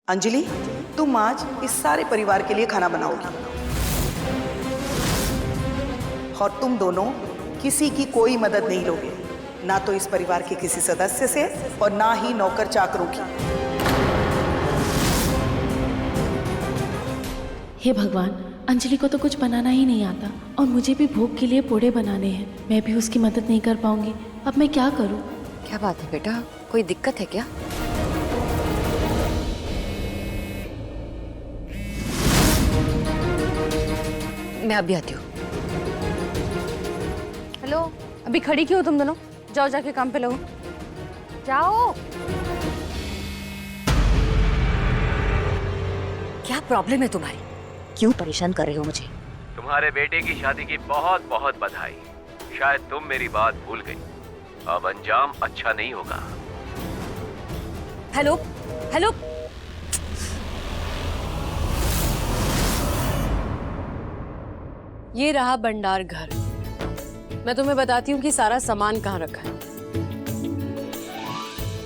अंजलि, तुम आज इस सारे परिवार के लिए खाना बनाओगी और तुम दोनों किसी की कोई मदद नहीं लोगे, ना तो इस परिवार के किसी सदस्य से और ना ही नौकर चाकरों की। हे भगवान, अंजलि को तो कुछ बनाना ही नहीं आता और मुझे भी भोग के लिए पोड़े बनाने हैं। मैं भी उसकी मदद नहीं कर पाऊंगी। अब मैं क्या करूं? क्या बात है बेटा, कोई दिक्कत है क्या? मैं अभी आती हूँ। हेलो, अभी खड़ी क्यों हो तुम दोनों? जाओ जाके काम पे लगो, जाओ। क्या प्रॉब्लम है तुम्हारी? क्यों परेशान कर रहे हो मुझे? तुम्हारे बेटे की शादी की बहुत बहुत बधाई। शायद तुम मेरी बात भूल गई, अब अंजाम अच्छा नहीं होगा। हेलो हेलो, ये रहा भंडार घर। मैं तुम्हें बताती हूँ कि सारा सामान कहाँ रखा है।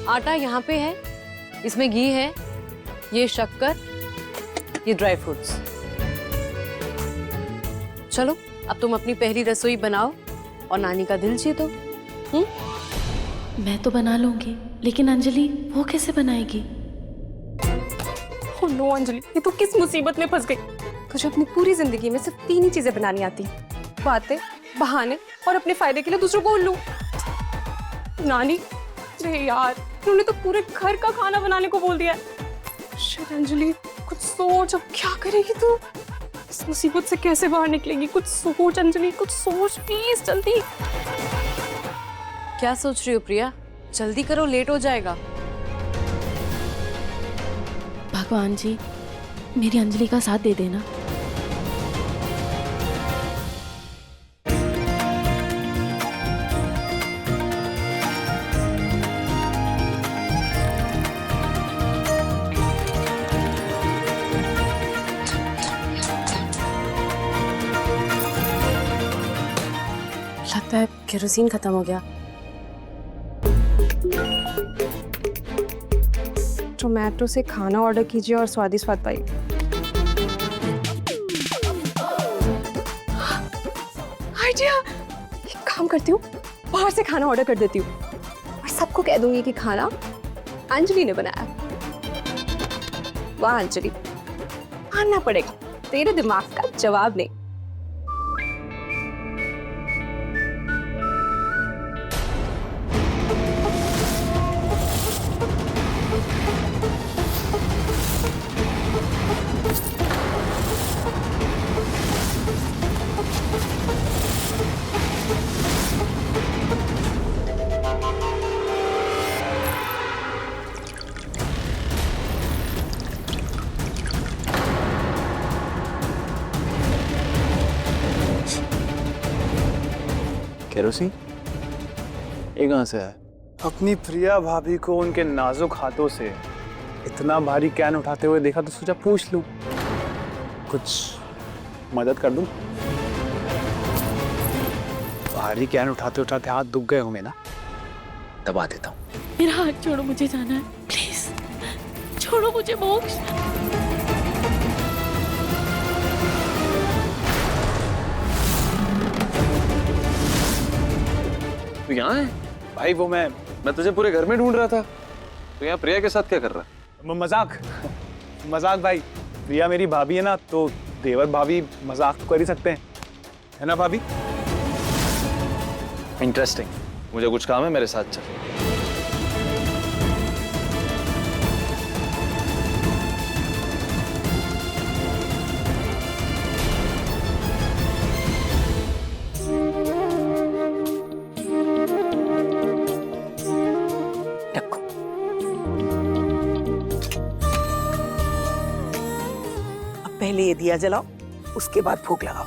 आटा यहाँ पे है, इसमें घी है, ये शक्कर, ये ड्राई फ्रूट्स। चलो अब तुम अपनी पहली रसोई बनाओ और नानी का दिल जीतो। मैं तो बना लूंगी, लेकिन अंजलि वो कैसे बनाएगी? ओह नो अंजलि, ये तो किस मुसीबत में फंस गई। तुझे अपनी पूरी जिंदगी में सिर्फ 3 ही चीजें बनानी आती हैं, बातें, बहाने और अपने फायदे के लिए दूसरों को उल्लू। नानी, अरे यार, उन्होंने तो पूरे घर का खाना बनाने को बोल दिया है। शिट अंजलि, कुछ सोच, अब क्या करेगी तू? इस मुसीबत से कैसे बाहर निकलेगी? कुछ सोच अंजलि, कुछ सोच प्लीज, जल्दी। क्या सोच रही हो प्रिया? जल्दी करो, लेट हो जाएगा। भगवान जी, मेरी अंजलि का साथ दे देना। लगता है केरोसिन खत्म हो गया। जोमैटो से खाना ऑर्डर कीजिए और स्वादिष्ट स्वाद पाइए। आइडिया, एक काम करती हूँ, बाहर से खाना ऑर्डर कर देती हूँ और सबको कह दूंगी कि खाना अंजलि ने बनाया। वाह अंजलि, मानना पड़ेगा, तेरे दिमाग का जवाब नहीं। केरोसिन ये कहाँ से है? अपनी प्रिया भाभी को उनके नाजुक हाथों से इतना भारी कैन उठाते हुए देखा तो सोचा पूछ लूं, कुछ मदद कर दूं। भारी कैन उठाते उठाते हाथ दुख गए होंगे ना, दबा देता हूँ। मेरा हाथ छोड़ो, मुझे जाना है, प्लीज छोड़ो मुझे मोक्ष। तू यहाँ है? भाई वो मैं तुझे पूरे घर में ढूंढ रहा था। तू यहाँ प्रिया के साथ क्या कर रहा है? मजाक मजाक भाई, प्रिया मेरी भाभी है ना, तो देवर भाभी मजाक तो कर ही सकते हैं, है ना भाभी? इंटरेस्टिंग, मुझे कुछ काम है, मेरे साथ चल। पहले ये दिया जलाओ, उसके बाद भोग लगाओ।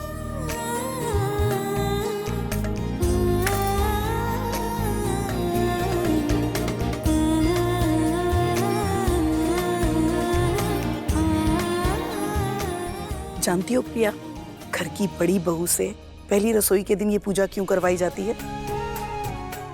जानती हो प्रिया, घर की बड़ी बहू से पहली रसोई के दिन ये पूजा क्यों करवाई जाती है?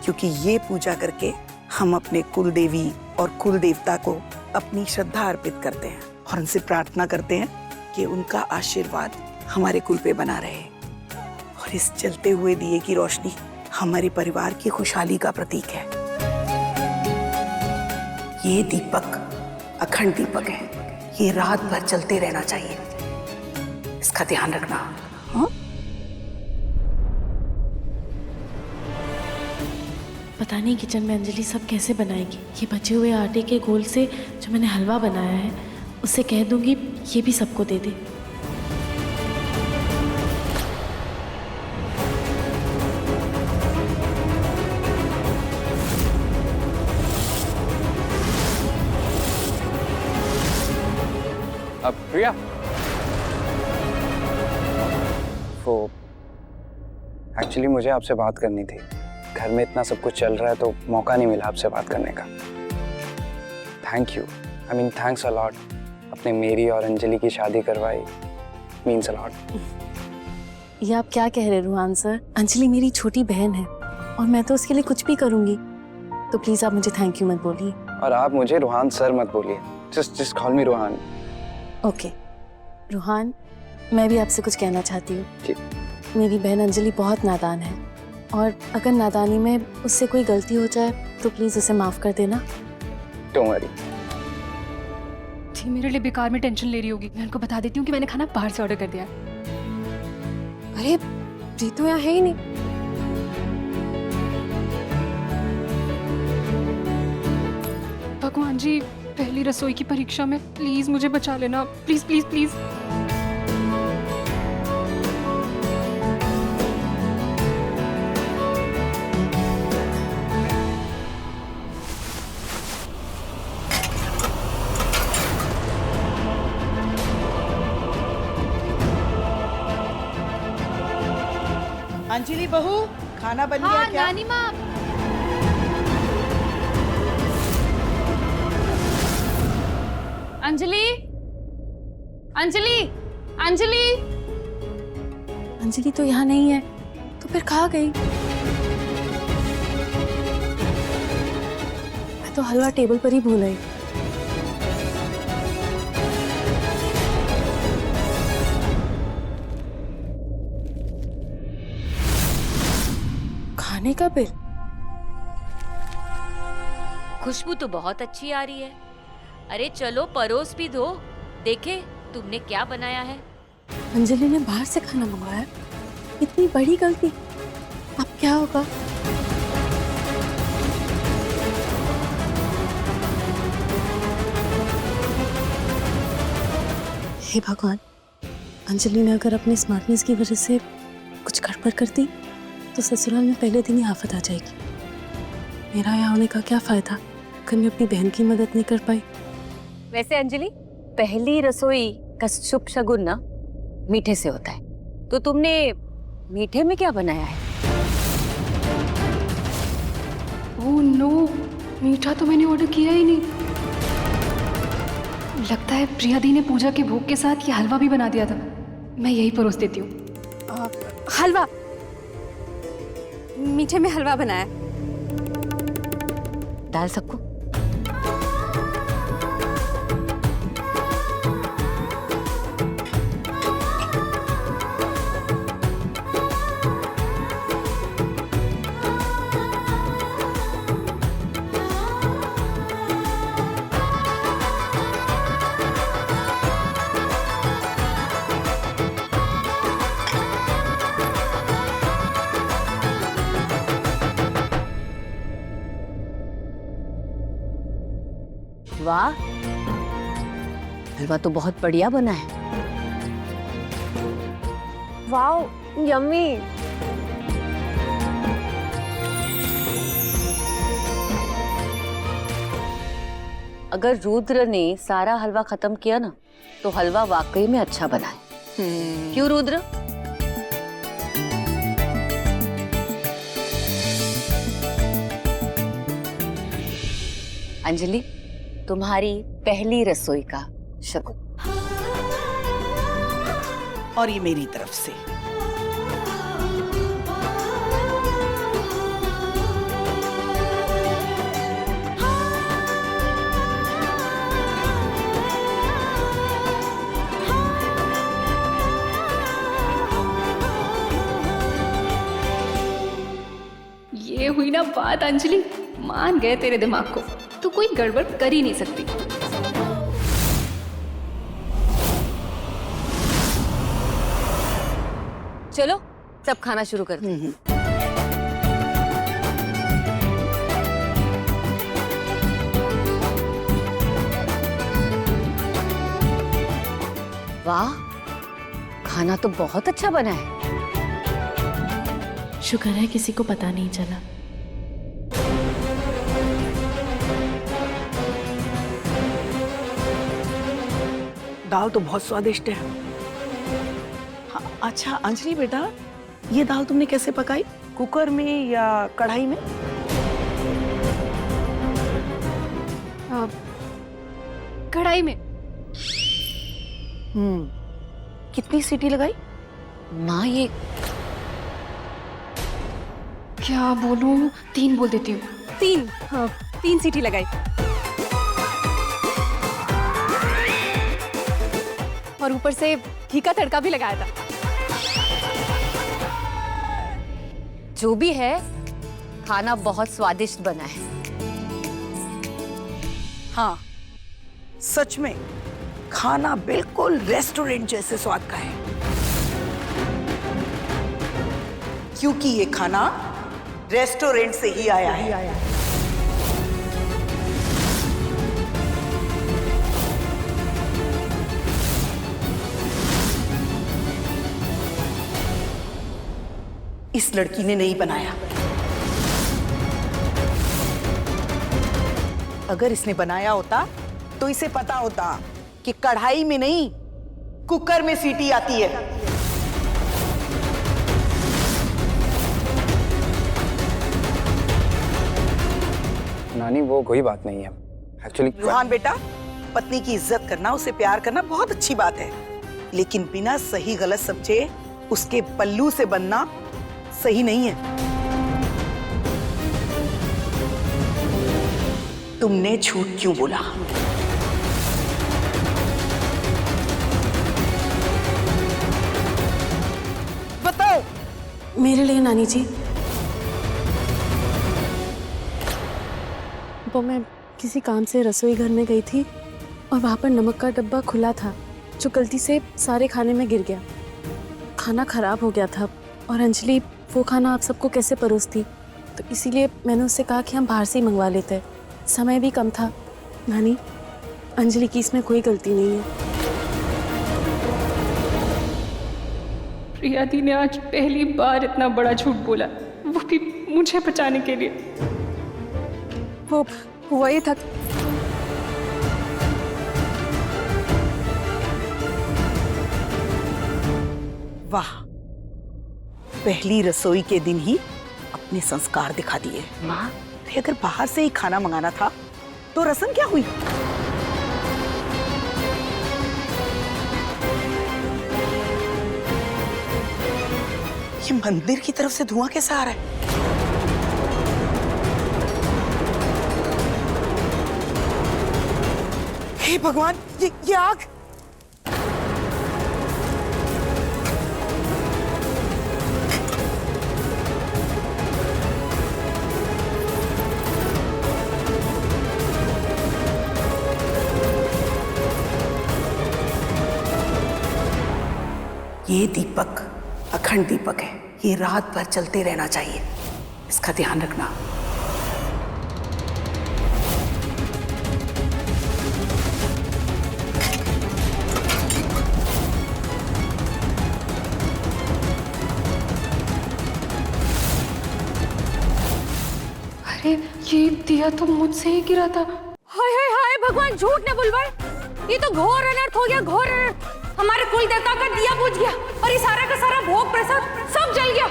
क्योंकि ये पूजा करके हम अपने कुल देवी और कुल देवता को अपनी श्रद्धा अर्पित करते हैं और उनसे प्रार्थना करते हैं कि उनका आशीर्वाद हमारे कुल पे बना रहे और इस जलते हुए दिए की रोशनी हमारे परिवार की खुशहाली का प्रतीक है। ये दीपक अखंड दीपक है, ये रात भर चलते रहना चाहिए, इसका ध्यान रखना। हाँ? पता नहीं किचन में अंजलि सब कैसे बनाएगी। ये बचे हुए आटे के घोल से जो मैंने हलवा बनाया है उससे कह दूंगी ये भी सबको दे दे। अब प्रिया, वो एक्चुअली मुझे आपसे बात करनी थी। घर में इतना सब कुछ चल रहा है तो मौका नहीं मिला आपसे बात करने का। Thank you, I mean thanks a lot. आपने मेरी और अंजलि की शादी करवाई, मीन्स अ लॉट। ये आप क्या कह रहे रूहान सर? अंजलि मेरी छोटी बहन है और मैं तो उसके लिए कुछ भी करूंगी, तो प्लीज आप मुझे थैंक यू मत बोलिए। और आप मुझे रूहान सर मत बोलिए, just call me Ruhan. Okay Ruhan, मैं भी आपसे कुछ कहना चाहती हूँ। जी। मेरी बहन अंजलि बहुत नादान है और अगर नादानी में उससे कोई गलती हो जाए तो प्लीज उसे माफ कर देना। Don't worry. जी मेरे लिए बेकार में टेंशन ले रही होगी। मैं उनको बता देती हूँ कि मैंने खाना बाहर से ऑर्डर कर दिया। अरे जी तो यहाँ है ही नहीं। भगवान जी, पहली रसोई की परीक्षा में प्लीज मुझे बचा लेना, प्लीज प्लीज प्लीज। अंजलि बहू, खाना बन गया क्या? नानी माँ। अंजलि, अंजलि, अंजलि। अंजलि तो यहाँ नहीं है, तो फिर कहाँ गई? मैं तो हलवा टेबल पर ही भूल आई। खाने का बिल? खुशबू तो बहुत अच्छी आ रही है। अरे चलो परोस भी दो, देखे तुमने क्या बनाया है। अंजलि ने बाहर से खाना मंगवाया, इतनी बड़ी गलती। अब क्या होगा? हे भगवान, अंजलि ने अगर अपने स्मार्टनेस की वजह से कुछ गड़बड़ कर दी तो ससुराल में पहले दिन ही आफत आ जाएगी। मेरा यहाँ होने का क्या फायदा अगर मैं अपनी बहन की मदद नहीं कर पाई। वैसे अंजलि, पहली रसोई का शुभ शगुन ना मीठे से होता है, तो तुमने मीठे में क्या बनाया है? ओह नो, मीठा तो मैंने ऑर्डर किया ही नहीं। लगता है प्रिया दी ने पूजा के भोग के साथ ये हलवा भी बना दिया था। मैं यही परोस देती हूँ। हलवा, मीठे में हलवा बनाया। डाल सबको। वाह, हलवा तो बहुत बढ़िया बना है। Wow, yummy. अगर रुद्र ने सारा हलवा खत्म किया ना तो हलवा वाकई में अच्छा बना है। क्यों रुद्र? अंजलि, तुम्हारी पहली रसोई का शगुन। और ये मेरी तरफ से। ये हुई ना बात अंजलि, मान गए तेरे दिमाग को, तू कोई गड़बड़ कर ही नहीं सकती। चलो सब खाना शुरू करते हैं। वाह, खाना तो बहुत अच्छा बना है। शुक्र है किसी को पता नहीं चला। दाल तो बहुत स्वादिष्ट है। हाँ, अच्छा अंजलि बेटा, ये दाल तुमने कैसे पकाई? कुकर में या कढ़ाई में? कढ़ाई में। कितनी सीटी लगाई? माँ ये क्या बोलूं, 3 बोल देती हूँ। 3, हाँ 3 सीटी लगाई। और ऊपर से घी का तड़का भी लगाया था। जो भी है, खाना बहुत स्वादिष्ट बना है। हाँ, सच में खाना बिल्कुल रेस्टोरेंट जैसे स्वाद का है, क्योंकि ये खाना रेस्टोरेंट से ही आया है। इस लड़की ने नहीं बनाया। अगर इसने बनाया होता तो इसे पता होता कि कढ़ाई में नहीं, कुकर में सीटी आती है। नानी वो कोई बात नहीं है एक्चुअली। रोहन बेटा, पत्नी की इज्जत करना, उसे प्यार करना बहुत अच्छी बात है, लेकिन बिना सही गलत समझे उसके पल्लू से बनना सही नहीं है। तुमने झूठ क्यों बोला? बताओ। मेरे लिए नानी जी, वो मैं किसी काम से रसोई घर में गई थी और वहाँ पर नमक का डब्बा खुला था, जो गलती से सारे खाने में गिर गया। खाना खराब हो गया था और अंजलि वो खाना आप सबको कैसे परोसती, तो इसीलिए मैंने उससे कहा कि हम बाहर से ही मंगवा लेते। समय भी कम था। नानी, अंजलि की इसमें कोई गलती नहीं है। प्रिया दी ने आज पहली बार इतना बड़ा झूठ बोला, वो भी मुझे बचाने के लिए। वो हुआ ये था। वाह, पहली रसोई के दिन ही अपने संस्कार दिखा दिए। माँ, अगर बाहर से ही खाना मंगाना था तो रस्म क्या हुई? ये मंदिर की तरफ से धुआं कैसा आ रहा है? हे भगवान, ये आग! ये दीपक अखंड दीपक है, ये रात भर चलते रहना चाहिए, इसका ध्यान रखना। अरे ये दिया तो मुझसे ही गिरा था। हाय हाय हाय भगवान, झूठ न बुलवाए, ये तो घोर अनर्थ हो गया, घोर अनर्थ। हमारे कुल देवता का दिया बुझ गया और ये सारा का सारा भोग प्रसाद सब जल गया।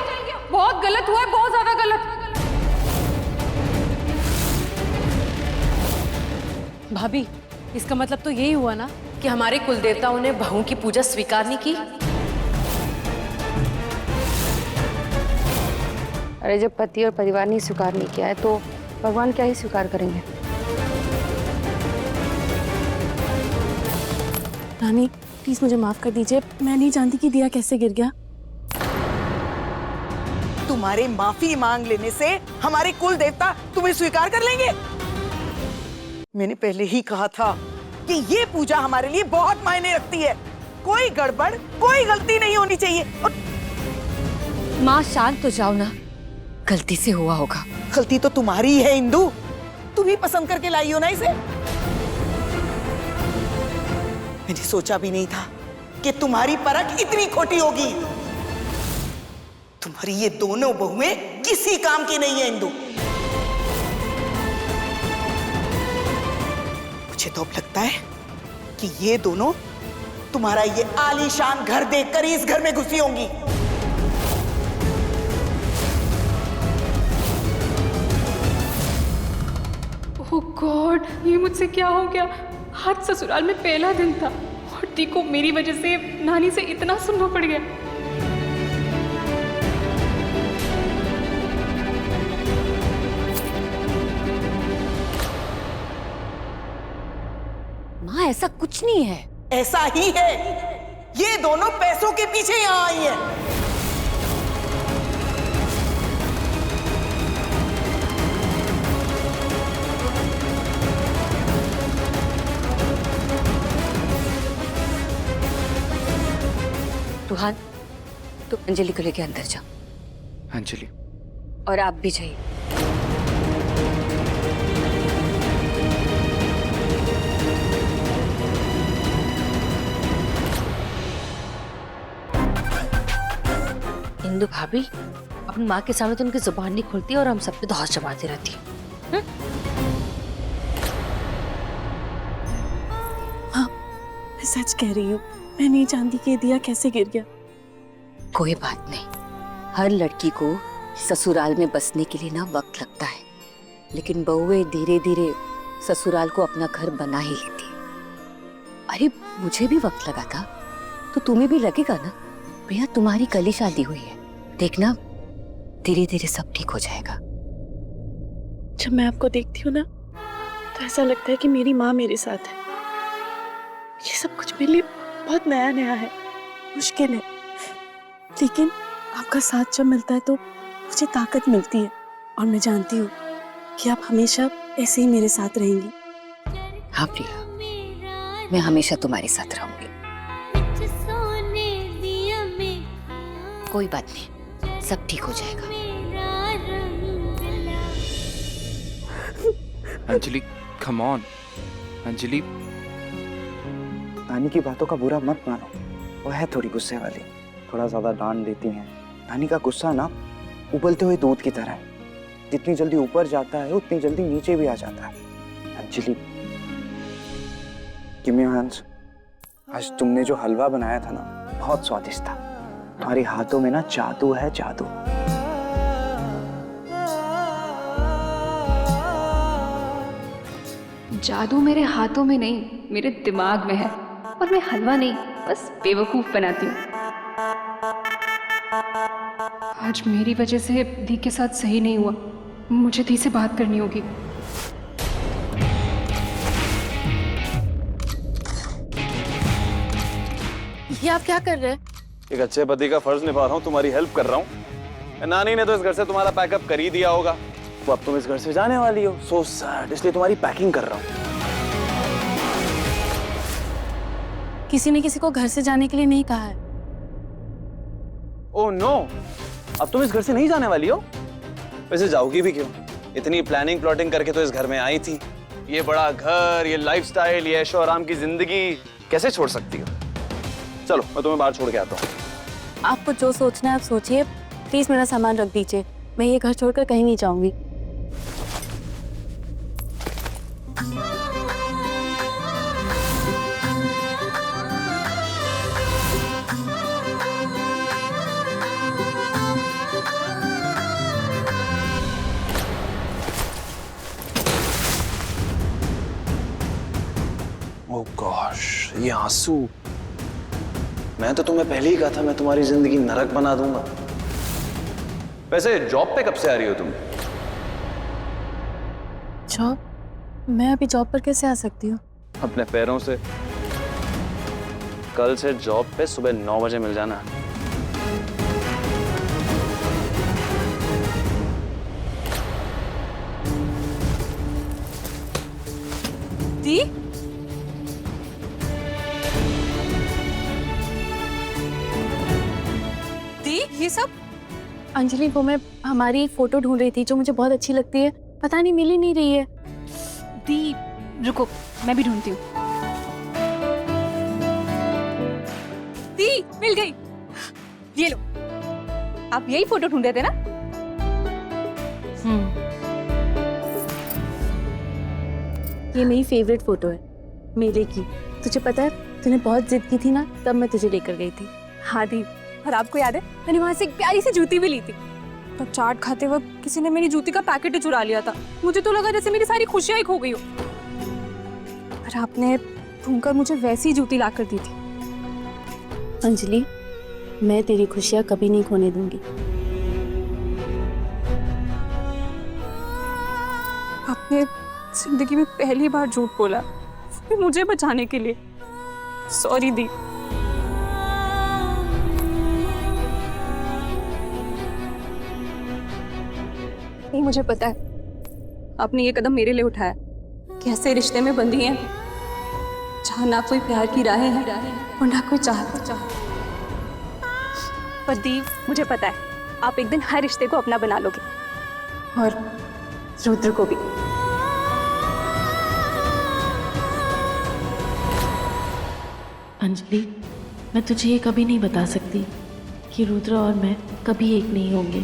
बहुत गलत हुआ है, बहुत ज्यादा गलत। भाभी, इसका मतलब तो यही हुआ ना कि हमारे कुल देवताओं ने बहू की पूजा स्वीकार नहीं की। अरे जब पति और परिवार ने स्वीकार नहीं किया है तो भगवान क्या ही स्वीकार करेंगे। नानी प्लीज मुझे माफ कर दीजिए, मैं नहीं जानती कि दिया कैसे गिर गया। तुम्हारे माफी मांग लेने से हमारे कुल देवता तुम्हें स्वीकार कर लेंगे? मैंने पहले ही कहा था कि ये पूजा हमारे लिए बहुत मायने रखती है। कोई गड़बड़, कोई गलती नहीं होनी चाहिए। और माँ शांत हो जाओ ना, गलती से हुआ होगा। गलती तो तुम्हारी ही है इंदु, तुम ही पसंद करके लाई हो ना इसे। मैंने सोचा भी नहीं था कि तुम्हारी परख इतनी खोटी होगी। तुम्हारी ये दोनों बहुएं किसी काम की नहीं है इंदु। मुझे तो अब लगता है कि ये दोनों तुम्हारा ये आलीशान घर देखकर ही इस घर में घुसी होंगी। ओह गॉड, ये मुझसे क्या हो गया? आज ससुराल में पहला दिन था और दी को मेरी वजह से नानी से इतना सुनना पड़ गया। माँ ऐसा कुछ नहीं है। ऐसा ही है, ये दोनों पैसों के पीछे यहां आई हैं। रूहान, तू अंजलि को लेके अंदर जा। अंजलि, और आप भी जाइए। इंदु भाभी अपनी माँ के सामने तो उनकी जुबान नहीं खोलती और हम सब पे धौंस जमाती रहती है। हाँ, मैं सच कह रही हूँ। मैं नहीं जानती कि ये दिया कैसे गिर गया। कोई बात नहीं, हर लड़की को ससुराल में बसने के लिए ना वक्त लगता है, लेकिन बहुएं धीरे धीरे ससुराल को अपना घर बना ही लेती है। अरे मुझे भी वक्त लगा था, तो तुम्हें भी लगेगा ना। भैया तुम्हारी कल ही शादी हुई है, देखना धीरे धीरे सब ठीक हो जाएगा। जब मैं आपको देखती हूँ ना, तो ऐसा लगता है कि मेरी माँ मेरे साथ है। ये सब कुछ मेरे लिए बहुत नया नया है, मुश्किल है, लेकिन आपका साथ जब मिलता है तो मुझे ताकत मिलती है। और मैं जानती हूँ कि आप हमेशा ऐसे ही मेरे साथ रहेंगी। हाँ प्रिया, मैं हमेशा तुम्हारे साथ रहूंगी। कोई बात नहीं, सब ठीक हो जाएगा। Anjali, come on. अंजलि, नानी की बातों का बुरा मत मानो, वो है थोड़ी गुस्से वाली, थोड़ा ज्यादा डांट देती हैं। नानी का गुस्सा ना उबलते हुए दूध की तरह है, जितनी जल्दी ऊपर जाता है उतनी जल्दी नीचे भी आ जाता है। Anjali, give me your hands. आज तुमने जो हलवा बनाया था ना, बहुत स्वादिष्ट था। तुम्हारे हाथों में ना जादू है, जादू। जादू मेरे हाथों में नहीं, मेरे दिमाग में है। और मैं हलवा नहीं, बस बेवकूफ बनाती हूँ। आज मेरी वजह से दी के साथ सही नहीं हुआ, मुझे दी से बात करनी होगी। ये आप क्या कर रहे हैं? एक अच्छे पति का फर्ज निभा रहा हूँ, तुम्हारी हेल्प कर रहा हूँ। नानी ने तो इस घर से तुम्हारा पैकअप कर ही दिया होगा, तो अब तुम इस घर से जाने वाली हो। सो सैड, इसलिए तुम्हारी पैकिंग कर रहा हूँ। किसी ने किसी को घर से जाने के लिए नहीं कहा है। ओह नो, अब तुम इस घर से नहीं जाने वाली हो? वैसे जाओगी भी क्यों? इतनी प्लानिंग प्लॉटिंग करके तो इस घर में आई थी। ये बड़ा घर, ये लाइफस्टाइल, ये ऐशो आराम की जिंदगी कैसे छोड़ सकती हो? चलो मैं तुम्हें बाहर छोड़ के आता हूँ। आपको जो सोचना है आप सोचिए, प्लीज मेरा सामान रख दीजिए। मैं ये घर छोड़कर कहीं नहीं जाऊंगी। ओह गॉश, ये आंसू। मैं तो तुम्हें पहले ही कहा था मैं तुम्हारी जिंदगी नरक बना दूंगा। वैसे जॉब पे कब से आ रही हो तुम? जॉब? मैं अभी जॉब पर कैसे आ सकती हूँ? अपने पैरों से। कल से जॉब पे सुबह 9 बजे मिल जाना। दी दी ये सब अंजलि, वो मैं हमारी एक फोटो ढूंढ रही थी जो मुझे बहुत अच्छी लगती है, पता नहीं मिल ही नहीं रही है। दी रुको, मैं भी ढूंढती हूँ। दी मिल गई, ये लो। आप यही फोटो ढूंढ रहे थे ना? ये मेरी फेवरेट फोटो है, मेले की। तुझे पता है, तूने बहुत जिद की थी ना, तब मैं तुझे लेकर गई थी। हाँ दी, और आपको याद है मैंने वहां से एक प्यारी सी जूती भी ली थी। तब चाट खाते वक्त किसी ने मेरी जूती का पैकेट ही चुरा लिया था। मुझे तो लगा जैसे मेरी सारी खुशियां ही खो गई हो। पर आपने ढूंढकर मुझे वैसी जूती ला कर दी थी। अंजलि, मैं तेरी खुशियाँ कभी नहीं खोने दूंगी। आपने जिंदगी में पहली बार झूठ बोला, वो भी मुझे बचाने के लिए। सॉरी दी। नहीं, मुझे पता है आपने ये कदम मेरे लिए उठाया कि ऐसे रिश्ते में बंधी हैं जहाँ ना कोई प्यार की राहें हैं और ना कोई चाहत। पर दी, मुझे पता है आप एक दिन हर रिश्ते को अपना बना लोगे, और रुद्र को भी। अंजलि, मैं तुझे ये कभी नहीं बता सकती कि रुद्र और मैं कभी एक नहीं होंगे।